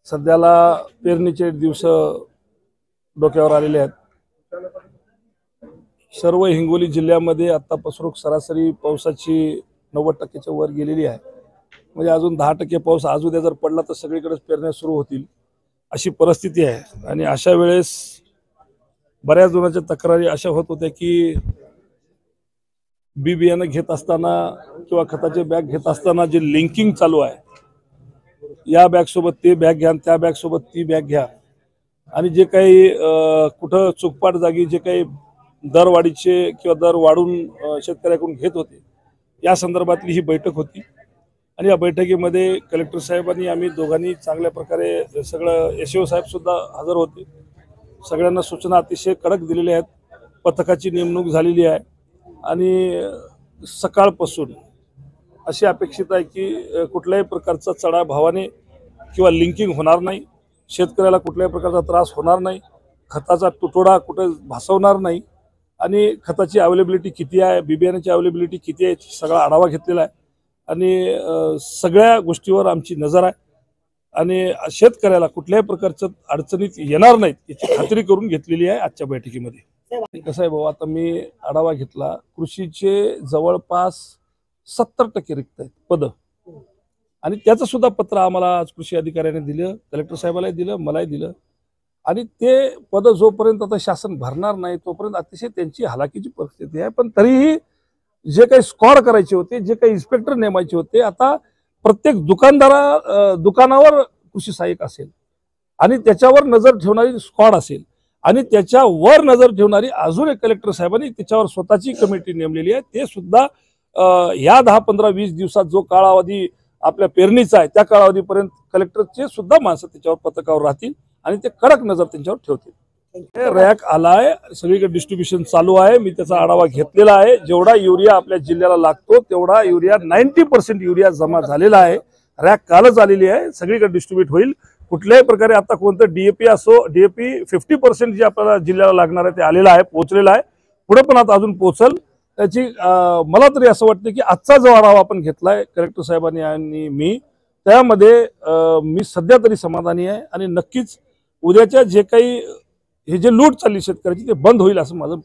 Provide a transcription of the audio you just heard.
सध्याला पेरणीचे दिवस डोक्यावर आलेले आहेत। सर्व हिंगोली जिल्ह्यामध्ये आतापासून सरासरी पावसाची 90% वर गेलेली आहे। म्हणजे अजून 10% पाऊस आज उद्या जर पडला तर सगळीकडेच पेरण्या सुरू होतील अशी परिस्थिती आहे। आणि अशा वेळेस बऱ्याच जणांच्या तक्रारी अशा होत होत्या की बी बियाणं घेत असताना किंवा खताचे बॅग घेत असताना जे लिंकिंग चालू आहे, या बॅग सोबत ते बॅग घ्या, त्या बॅग सोबत ती बॅग घ्या, आणि जे काही कुठं चुकपाट जागी जे काही दरवाढीचे किंवा दर वाढून शेतकऱ्याकडून घेत होते, या संदर्भातली ही बैठक होती। आणि या बैठकीमध्ये कलेक्टर साहेबांनी आम्ही दोघांनी चांगल्या प्रकारे सगळं एसओ साहेब सुद्धा हजर होते। सगळ्यांना सूचना अतिशय कडक दिलेल्या आहेत। पथकाची नेमणूक झालेली आहे आणि सकाळपासून अशी अपेक्षित आहे की कुठल्याही प्रकारचा चढा भावाने किंवा लिंकिंग होणार नाही, शेतकऱ्याला कुठल्याही प्रकारचा त्रास होणार नाही, खताचा तुटवडा कुठे भासवणार नाही, आणि खताची अवेलेबिलिटी किती आहे, बिबियाण्याची अवेलेबिलिटी किती आहे सगळा आढावा घेतलेला आहे। आणि सगळ्या गोष्टीवर आमची नजर आहे आणि शेतकऱ्याला कुठल्याही प्रकारच्या अडचणीत येणार नाहीत याची खात्री करून घेतलेली आहे आजच्या बैठकीमध्ये। कसं आहे भाऊ, आता मी आढावा घेतला, कृषीचे जवळपास 70% रिक्त आहेत पद, आणि त्याचं सुद्धा पत्र आम्हाला आज कृषी अधिकाऱ्याने दिलं, कलेक्टर साहेबालाही दिलं, मलाही दिलं। आणि ते पद जोपर्यंत आता शासन भरणार नाही तोपर्यंत अतिशय त्यांची हालाकीची परिस्थिती आहे। पण तरीही जे काही स्क्वॉड करायचे होते, जे काही इन्स्पेक्टर नेमायचे होते, आता प्रत्येक दुकानावर कृषी सहाय्यक असेल आणि त्याच्यावर नजर ठेवणारी स्क्वॉड असेल, आणि त्याच्यावर नजर ठेवणारी अजून एक कलेक्टर साहेबांनी त्याच्यावर स्वतःची कमिटी नेमलेली आहे। ते सुद्धा या 10, 15, 20 दिवसात जो कालावधी आपल्या पेरणीचा आहे त्या कालावधीपर्यंत कलेक्टरचे सुद्धा माणसं त्याच्यावर पथकावर राहतील आणि ते कडक नजर त्यांच्यावर ठेवतील। रॅक आलाय, सगळीकडे डिस्ट्रीब्युशन चालू आहे, मी त्याचा आढावा घेतलेला आहे। जेवढा युरिया आपल्या जिल्ह्याला लागतो तेवढा युरिया 90% युरिया जमा झालेला आहे। रॅक कालच आलेली आहे, सगळीकडे डिस्ट्रीब्यूट होईल। कुठल्याही प्रकारे आता कोणतं डीएपी असो, डीएपी 50% जे आपल्याला जिल्ह्याला लागणार आहे ते आलेलं आहे, पोहोचलेलं आहे, पुढे पण आता अजून पोहोचल। त्याची मला तरी असं वाटतं की आजचा जो आढावा आपण घेतलाय कलेक्टर साहेबांनी आणि मी, त्यामध्ये मी सध्या तरी समाधानी आहे। आणि नक्कीच उद्याच्या जे काही हे जे लूट चालली शेतकऱ्याची ते बंद होईल असं माझं